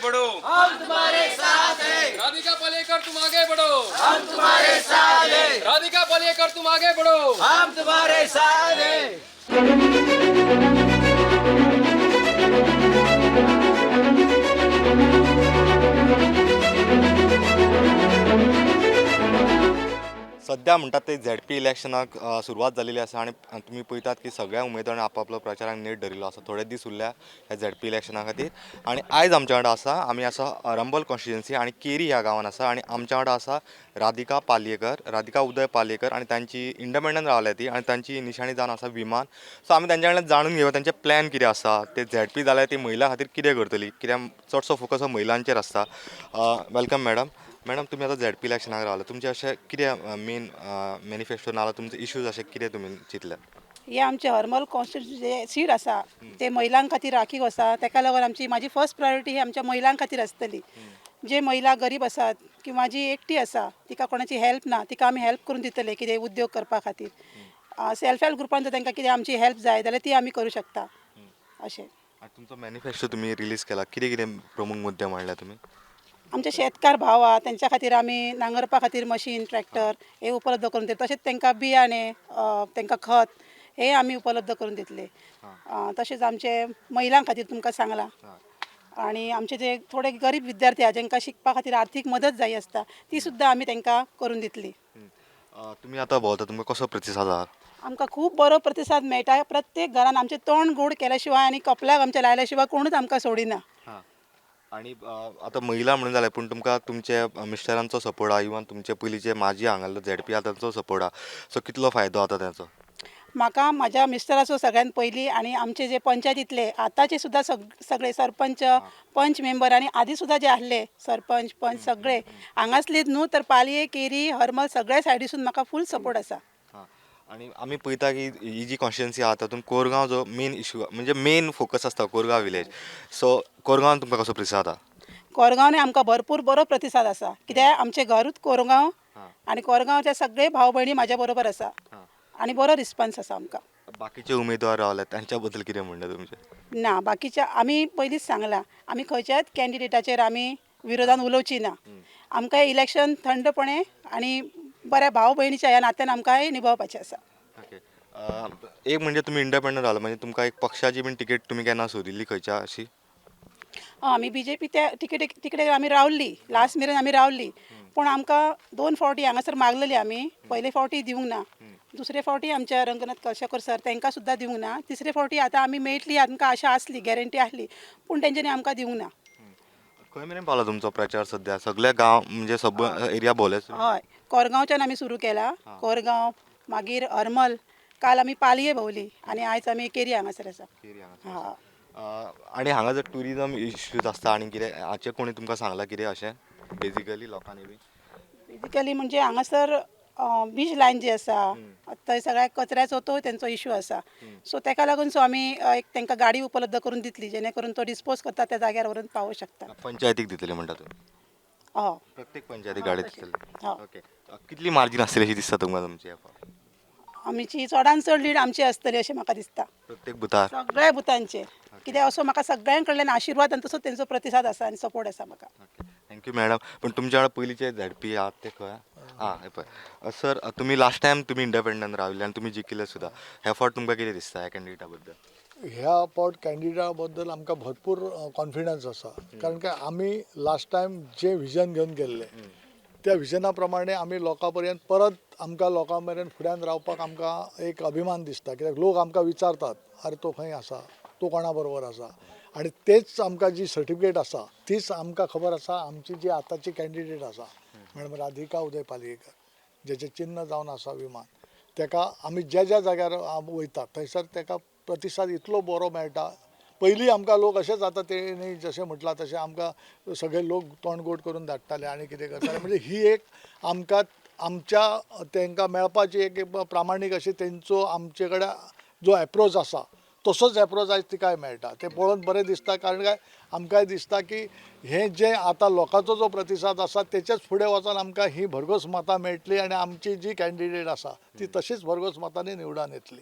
बढ़ो, हम तुम्हारे साथ हैं। राधिका पालेकर तुम आगे बढ़ो, हम तुम्हारे साथ हैं। राधिका पालेकर तुम आगे बढ़ो। हम तुम्हारे साथ हैं। सध्या म्हणतात ते झेडपी इलेक्शनाक सुरवात झालेली आसा आणि तुम्ही पळयतात की सगळ्या उमेदवारांनी आपापलो प्रचाराक नेट धरिल्लो आसा. थोडे दीस उरल्या ह्या झेडपी इलेक्शना खातीर आणि आयज आमच्या वांगडा आसा आमी आसा अरंबल कॉन्स्टिट्युएन्सी आणि केरी ह्या गांवांत आसा आणि आमच्या वांगडा आसा राधिका उदय पालयेकर आणि त्यांची इंडिपेंडंट रावल्या ती आणि तांची निशाणी जावन आसा विमान. सो आमी तेंच्या कडल्यान जाणून घेवया तेंचे प्लॅन कितें आसा, ते झेडपी जाल्यार ती महिला खातीर कितें करतली, कित्याक चडसो फोकस हो महिलांचेर आसता. Welcome madam. मॅडम तुम्ही आता झेडपी इलेक्शनाक रावला, तुमचे अशें कितें मेन मॅनिफेस्टो नाल्यार तुमचे इश्यूज अशें कितें तुमी चिंतल्या? हे आमचे हरमल कॉन्स्टिट्युन्सी सीट आसा ते महिलां खातीर राखीव आसा. ताका लागून माझी फर्स्ट प्रायोरिटी ही आमच्या महिलां खातीर आसतली. जे महिला गरीब आसात किंवा जी एकटी आसा तिका कोणाची हेल्प ना तिका आमी हेल्प करून दितले कितें उद्योग करपा खातीर. सेल्फ हेल्प ग्रुपान जर तांकां कितें आमची हेल्प जाय जाल्यार ती आमी करूं शकता अशें. तुमचो मॅनिफेस्टो तुम्ही रिलीज केला, कितें कितें प्रमुख मुद्दे मांडल्या तुम्ही? आमचे शेतकार भाव आहा तेंच्या खातीर आमी नांगरपा खातीर मशीन ट्रॅक्टर हे उपलब्ध करून दितले. तशेंच तांकां बियाणे तांकां खत हे आमी उपलब्ध करून दितले. तशेंच आमचे महिलां खातीर तुमकां सांगलां. आणि आमचे जे थोडे गरीब विद्यार्थी आहा जांकां शिकपा खातीर आर्थीक मदत जाय आसता ती सुद्दां आमी तांकां करून दितली. तुम्ही आता भोंवता, तुमकां कसो प्रतिसाद आहा? आमकां खूब बरो प्रतिसाद मेळटा. प्रत्येक घरान आमचे तोंड गोड केल्या शिवाय आनी कपलाक आमच्या लायल्या शिवाय कोणूच आमकां सोडिना. आणि आता महिला म्हणून जाल्यार पूण तुमकां तुमचे मिस्टरांचो सपोर्ट आहा, इवन तुमचे पयलींचे माजी हांगालो झेडपी आहा तांचो सपोर्ट आहा. सो कितलो फायदो जाता ताचो? म्हाका म्हाज्या मिस्टराचो सगळ्यात पयलीं आणि आमचे जे पंचायतीतले आतांचे सुद्दां सगळे सरपंच पंच मेंबर आणि आदी सुद्दां जे आहले सरपंच पंच सगळे हांगासलेच न्हू तर पालये केरी हरमल सगळ्या सायडीसून म्हाका फूल सपोर्ट आसा. आणि आमी पळयता की ही जी कॉन्स्टिट्युएन्सी आहा तातूंत कोरगांव जो मेन इशू म्हणजे मेन फोकस आसता कोरगांव विलेज. सो कोरगांवान तुमकां कसो प्रतिसाद आहा? कोरगांवने आमकां भरपूर बरो प्रतिसाद आसा कित्याक आमचे घरूच कोरगांव आणि कोरगांवचे सगळे भाव भयणी म्हाज्या बरोबर आसा आणि बरो रिस्पॉन्स आसा आमकां. बाकीचे उमेदवार रावल्यात त्यांच्या बद्दल कितें म्हणणें तुमचें? ना बाकीच्या आमी पयलींच सांगलां आमी खंयच्याच कॅन्डिडेटाचेर आमी विरोधान उलोवची ना. आमकां हें इलेक्शन थंडपणे आणि बऱ्या भाव भयणीच्या ह्या नात्यान आमकां हें निभोवपाचें आसा. एक म्हणजे तुम्ही इंडिपेंडंट रावला म्हणजे तुमकां एक पक्षाची बीन तिकेट तुम्ही केन्ना सोदिल्ली खंयच्या अशी? आमी BJP त्या तिकेटेर आमी रावल्ली लास्ट मेरेन आमी रावल्ली. पूण आमकां 2 फावटी हांगासर मागलेली आमी. पयले फावटी दिवंक ना, दुसरे फावटी आमच्या रंगनाथ कळशेकर सर तांकां सुद्दां दिवंक ना, तिसरे फावटी आतां आमी मेळटली आमकां आशा आसली गॅरंटी आसली पूण तेंच्यांनी आमकां दिवंक ना. खंय मेरेन पावला तुमचो प्रचार सध्या? सगळे गांव म्हणजे सब एरिया भोवले? हय कोरगांवच्यान आमी सुरू केला. कोरगांव मागीर हरमल काल आमी पालये भोंवली आणि आयज आमी केरी हांगासर आसा. हां आणि हांगा जर टुरिजम इश्यूज आसता आणि कितें हाचे कोणी तुमकां सांगलां कितें अशें बेजिकली लोकांनी बी? बेजिकली म्हणजे हांगासर बीच लायन जी आसा थंय सगळ्या कचऱ्याचो तो तेंचो इशू आसा. सो ताका लागून सो आमी एक तांकां गाडी उपलब्ध करून दितली जेणे करून तो डिस्पोज करता त्या जाग्यार व्हरून पावोवंक शकता. पंचायतीक दितले म्हणटा तुमी? हय प्रत्येक पंचायतीक गाडी दितले? हय ओके. कितली मार्जीन आसतली अशी दिसता तुमकां तुमची? आमची चडान चड लीड आमची आसतली अशें म्हाका दिसता प्रत्येक बुथार? सगळ्या बुथांचेर. कित्याक असो म्हाका सगळ्यां कडल्यान आशिर्वाद आनी तसो तेंचो प्रतिसाद आसा आनी सपोर्ट आसा म्हाका. Thank you madam. पण तुमच्या वांगडा पयलींचे झेडपी आहात ते खंय? हे पळय सर, तुम्ही लास्ट टायम तुम्ही इंडिपेंडंट राविल्ले आनी तुम्ही जिखिल्ले सुद्दां. ह्या फावट तुमकां कितें दिसता ह्या कॅन्डिडेटा बद्दल? ह्या फावट कॅन्डिडेटा बद्दल आमकां भरपूर कॉन्फिडन्स आसा. कारण काय आमी लास्ट टायम जे विजन घेवन गेल्ले त्या विजना प्रमाणे आमी लोकां पर्यंत परत आमकां लोकां मेरेन फुड्यान रावपाक आमकां एक अभिमान दिसता. कित्याक लोक आमकां विचारतात अरे तो खंय आसा, तो कोणा बरोबर आसा. आणि तेच आमकां जी सर्टिफिकेट आसा तीच आमकां खबर आसा. आमची जी आतांची कॅन्डिडेट आसा मॅडम राधिका उदय पालयेकर जेचें चिन्ह जावन आसा विमान, ताका आमी ज्या ज्या जाग्यार वयता थंयसर ताका प्रतिसाद इतलो बरो मेळटा. पयलीं आमकां लोक अशें जाता तेणी जशें म्हटलां तशें आमकां सगळे लोक तोंड गोड करून धाडटाले आनी कितें करताले. म्हणजे ही एक आमकां आमच्या तांकां मेळपाची एक प्रामाणीक अशी तेंचो आमचे कडेन जो एप्रोच आसा तसोच एप्रोच आयज तिकाय मेळटा. तें पळोवन बरें दिसता. कारण काय आमकांय दिसता की हे जे आतां लोकांचो जो प्रतिसाद आसा तेच्याच फुडें वचून आमकां ही भरघोस मतां मेळटली आणि आमची जी कॅन्डिडेट आसा ती तशीच भरघोस मतांनी निवडान येतली.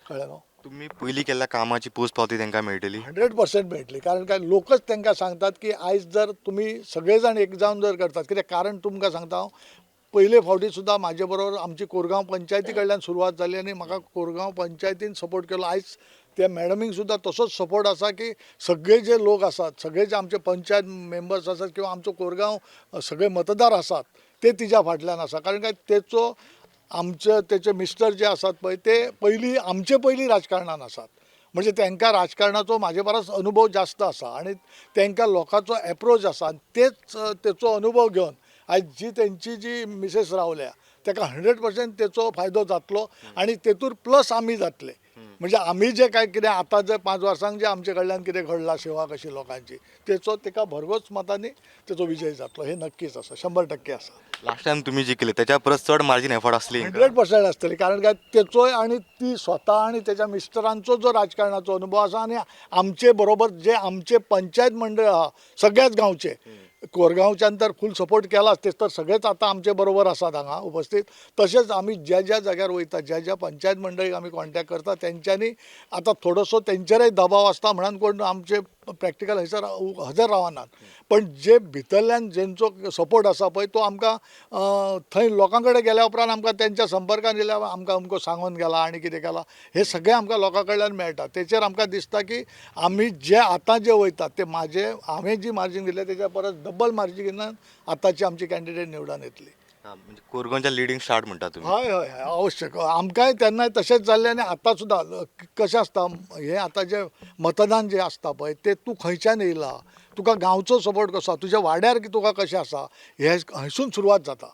कळ्ळें न्हू? तुम्ही पयलीं केल्ल्या कामाची पोचपावती तांकां मेळटली? 100% मेळटली. कारण काय लोकच तांकां सांगतात की आयज जर तुमी सगळे जाण एक जावन जर करतात, कित्याक कारण तुमकां सांगता हांव, पयले फावटी सुद्दां म्हाजे बरोबर आमची कोरगांव पंचायती कडल्यान सुरवात जाली आनी म्हाका कोरगांव पंचायतीन सपोर्ट केलो. आयज त्या मॅडमीक सुद्दां तसोच सपोर्ट आसा की सगळे जे लोक आसात, सगळे जे आमचे पंचायत मेंबर्स आसात किंवा आमचो कोरगांव सगळे मतदार आसात ते तिच्या फाटल्यान आसा. कारण काय तेचो तेचे मिस्टर जे आसात पळय ते आमचे पयलीं राजकारणान आसात. म्हणजे तांकां राजकारणाचो म्हाजे परस अनुभव जास्त आसा आनी तांकां लोकांचो एप्रोच आसा. तेचो अनुभव घेवन आयज तेंची जी मिसेस रावल्या ताका 100% तेचो फायदो जातलो आनी तेतूर प्लस आमी जातले. म्हणजे आमी जे काय कितें आतां जे 5 वर्सांक जे आमचे कडल्यान कितें घडलां सेवा कशी लोकांची, ताका भरघोस मतांनी तेचो विजय जातलो हे नक्कीच आसा, 100% आसा. लास्ट टायम तुम्ही जिखले त्याच्या परस चड मार्जीन एफर्ट आसली? 100% आसतली. कारण काय तेचोय आणि ती स्वता आणि त्याच्या मिस्टरांचो जो राजकारणाचो अनुभव आसा आनी आमचे बरोबर जे आमचे पंचायत मंडळ आहा सगळ्याच गांवचे, कोरगांवच्यान तर फूल सपोर्ट केलाच, तेच तर सगळेच आतां आमचे बरोबर आसात हांगा उपस्थित. तशेंच आमी ज्या ज्या जाग्यार वयता, ज्या ज्या पंचायत मंडळीक आमी कॉन्टॅक्ट करता, तेंच्यांनी आतां थोडोसो तेंचेरय दबाव आसता म्हणून कोण आमचे प्रॅक्टिकल हयसर हजर रावनात, पण जे भितरल्यान जेंचो सपोर्ट आसा पळय तो आमकां थंय लोकां कडेन गेल्या उपरांत आमकां तेंच्या संपर्कान येयल्यार आमकां अमको सांगून गेला आनी कितें केलां हे सगळें आमकां लोकां कडल्यान मेळटा. तेचेर आमकां दिसता की आमी जे आतां जे वयतात ते हांवें जी मार्जीन दिल्या तेच्या परस डबल मार्जिनान आतांची आमची कॅन्डिडेट निवडून येतली. म्हणजे कोरगांवच्या लिडींग स्टार्ट म्हणटा तुम्ही? हय हय हय आवश्यक. आमकांय तेन्नाय तशेंच जाल्लें आनी आतां सुद्दां कशें आसता हें आतां जे मतदान जें आसता पळय ते तूं खंयच्यान येयला, तुका गांवचो सपोर्ट कसो आसा, तुज्या वाड्यार तुका कशें आसा हे हयसून सुरवात जाता.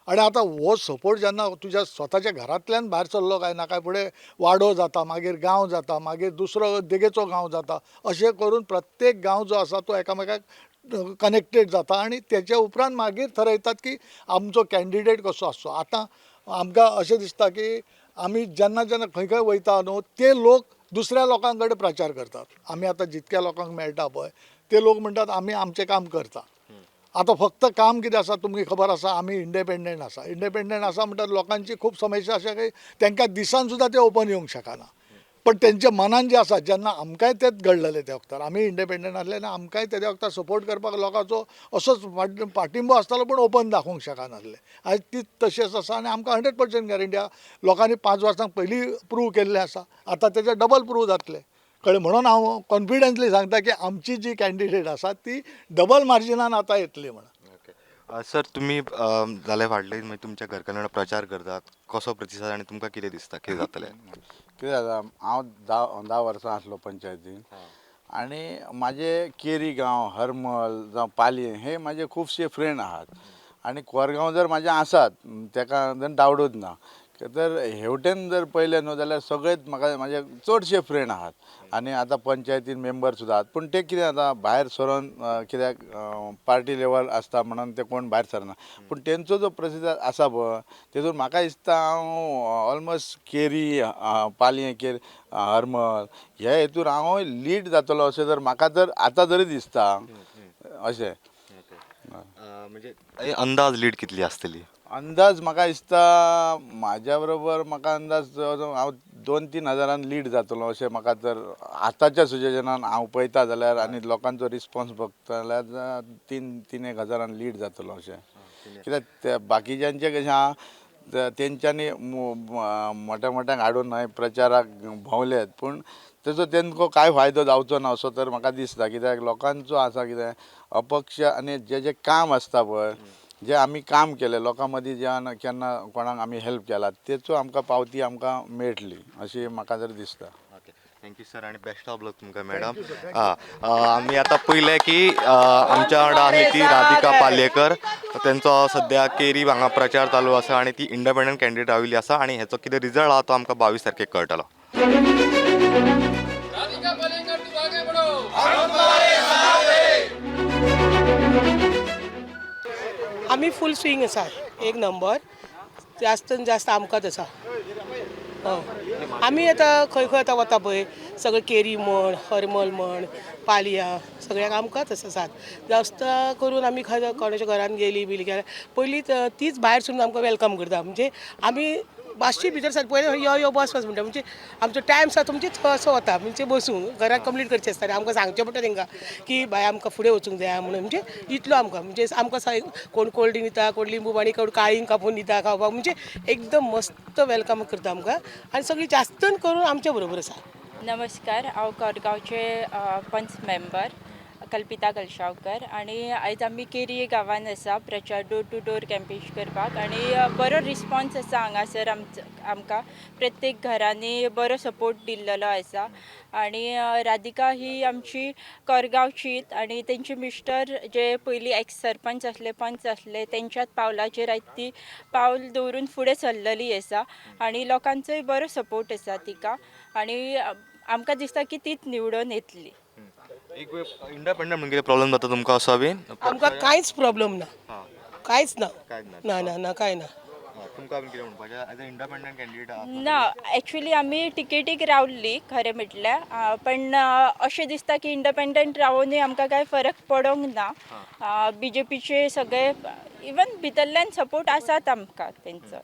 आनी आतां हो सपोर्ट जेन्ना तुज्या स्वताच्या घरांतल्यान भायर सरलो काय ना काय फुडें वाडो जाता, मागीर गांव जाता, मागीर दुसरो देगेचो गांव जाता, अशें करून प्रत्येक गांव जो आसा तो एकामेकाक कनेक्टेड जाता आनी तेच्या उपरांत मागीर ठरयतात की आमचो कॅन्डिडेट कसो आसचो. आतां आमकां अशें दिसता की आमी जेन्ना जेन्ना खंय खंय वयता न्हू ते लोक दुसऱ्या लोकां कडेन प्रचार करतात. आमी आतां जितक्या लोकांक मेळटा पळय ते लोक म्हणटात आमी आमचें काम करता. आतां फक्त काम कितें आसा तुमकां खबर आसा, आमी इंडिपेंडंट आसा म्हणटात लोकांची खूब समस्या अशा की तांकां दिसान सुद्दां ते ओपन येवंक शकना. पण तेंच्या मनान जें आसा जेन्ना आमकांय तेंच घडलेलें त्या वक्तार, आमी इंडिपेंडंट आसले आनी आमकांय त्या वक्तार सपोर्ट करपाक लोकांचो असोच पाठिंबो आसतालो पण ओपन दाखोवंक शकनासले. आयज ती तशेंच आसा आनी आमकां 100% गॅरंटी आहा लोकांनी 5 वर्सांक पयलीं प्रूव केल्लें आसा, आतां तेचे डबल प्रूव जातलें कळ्ळें. म्हणून हांव कॉन्फिडंटली सांगता की आमची जी कॅन्डिडेट आसा ती डबल मार्जिनान आतां येतली म्हणून. सर तुम्ही जाले फाटले मागीर तुमच्या घरकान्यान प्रचार करतात, कसो प्रतिसाद आनी तुमकां कितें दिसता कितें जातलें? कितें जाता, हांव 10 वर्सां आसलो पंचायतीन आनी म्हाजे केरी गांव, हरमल जावं पालये हे म्हाजे खुबशे फ्रेंड आहात आनी कोरगांव जर म्हाजे आसात ताका डावटूच ना. तर हेवटेन जर पळयलें न्हू जाल्यार सगळेच म्हाका म्हाजे चडशे फ्रेंड आहात आनी आतां पंचायतीन मेंबर सुद्दां आहात. पूण ते कितें जाता भायर सरोन कित्याक पार्टी लेवल आसता म्हणून ते कोण भायर सरना. पूण तेंचो जो प्रतिसाद आसा पळय तेतून म्हाका दिसता हांव ऑलमोस्ट केरी, पालये, हरमल ह्या हेतून हांव लीड जातलो अशें जर म्हाका तर आतां तरी दिसता अशें. म्हणजे अंदाज लीड कितली आसतली? अंदाज म्हाका दिसता म्हाज्या बरोबर म्हाका अंदाज हांव 2-3 हजारान लीड जातलो अशें म्हाका तर आतांच्या सिच्युएशनान हांव पळयता जाल्यार आनी लोकांचो रिस्पॉन्स बघता जाल्यार 3-1 हजारान लीड जातलो अशें. कित्याक बाकीच्यांचें कशें आहा तेंच्यांनी मोठ्या मोठ्यांक हाडून हय प्रचाराक भोंवलेत पूण तेचो तेंको कांय फायदो जावचो ना असो तर म्हाका दिसता. कित्याक लोकांचो आसा कितें अपक्ष आनी जे काम आसता पळय जे आमी काम केलें लोकां मदीं जेन्ना केन्ना कोणाक आमी हेल्प केला तेचो आमकां पावती आमकां मेळटली अशी म्हाका जर दिसता. थँक्यू सर आनी बेस्ट ऑफ लक तुमकां मॅडम. आमी आतां पळयलें की आमच्या वांगडा आमी ती राधिका पालयेकर, तेंचो सद्या केरी हांगा प्रचार चालू आसा आनी ती इंडिपेंडंट कॅन्डिडेट राविल्ली आसा आनी हेचो कितें रिजल्ट आहा तो आमकां 22 तारखेक कळटलो. राधिका पालेकर तुम आगे बढ़ो। आमी फूल स्विंग आसा, एक नंबर जास्त जास्त आमकांच आसा. आमी आतां खंय खंय आतां वता पळय सगळे केरी म्हण हरमल म्हण पालया सगळ्यांक आमकांच आसात. जास्त करून आमी कोणाच्या घरान गेली बिली गेल्यार पयलीं तीच भायर सरून आमकां वेलकम करता. म्हणजे आमी मातशी भितर सर पयलीं यो बस म्हणटा म्हणजे आमचो टायम आसा तो म्हणजे असो वता म्हणजे बसूं घराक कंप्लीट करचें आसता आमकां सांगचें पडटा तांकां की बाय आमकां फुडें वचूंक जाय म्हणून म्हणजे इतलो आमकां म्हणजे आमकां कोण कोल्ड ड्रिंक दिता कोण लिंबू पाणी कोण काळींग कापून दिता खावपाक म्हणजे एकदम मस्त वेलकम करता आमकां आनी सगळीं जास्तन करून आमच्या बरोबर आसा. नमस्कार, हांव कोरगांवचे पंच मेंबर कल्पिता कलशावकर आणि आयज आमी केरी गांवांत आसा प्रचार डोर टू डोर कॅम्पेन करपाक आणि बरो रिस्पॉन्स आसा हांगासर आमकां प्रत्येक घरांनी बरो सपोर्ट दिल्लो आसा. आणि राधिका ही आमची कोरगांवचीच आणि तेंचे मिस्टर जे पयलीं एक्स सरपंच आसले पंच आसले तेंच्याच पावलाचेर आयज ती पावल दवरून फुडें सरलेली आसा आणि लोकांचोय बरो सपोर्ट आसा तिका आणि आमकां दिसता की तीच निवडून येतली. एक वेळ इंडिपेंडंट म्हणजे प्रॉब्लेम जाता तुमकां असो बीन? आमकां कांयच प्रॉब्लेम ना कांयच ना कांयच ना ना ना काय ना. तुमकां बीन कितें म्हणपाचें एज अ इंडिपेंडंट कॅन्डिडेट ना ॲक्च्युली आमी टिकेटीक रावल्ली खरें म्हटल्यार पण अशें दिसता की इंडिपेंडंट रावूनय आमकां कांय फरक पडोंक ना. BJPचे सगळे इवन भितरल्यान सपोर्ट आसात आमकां तेंचो.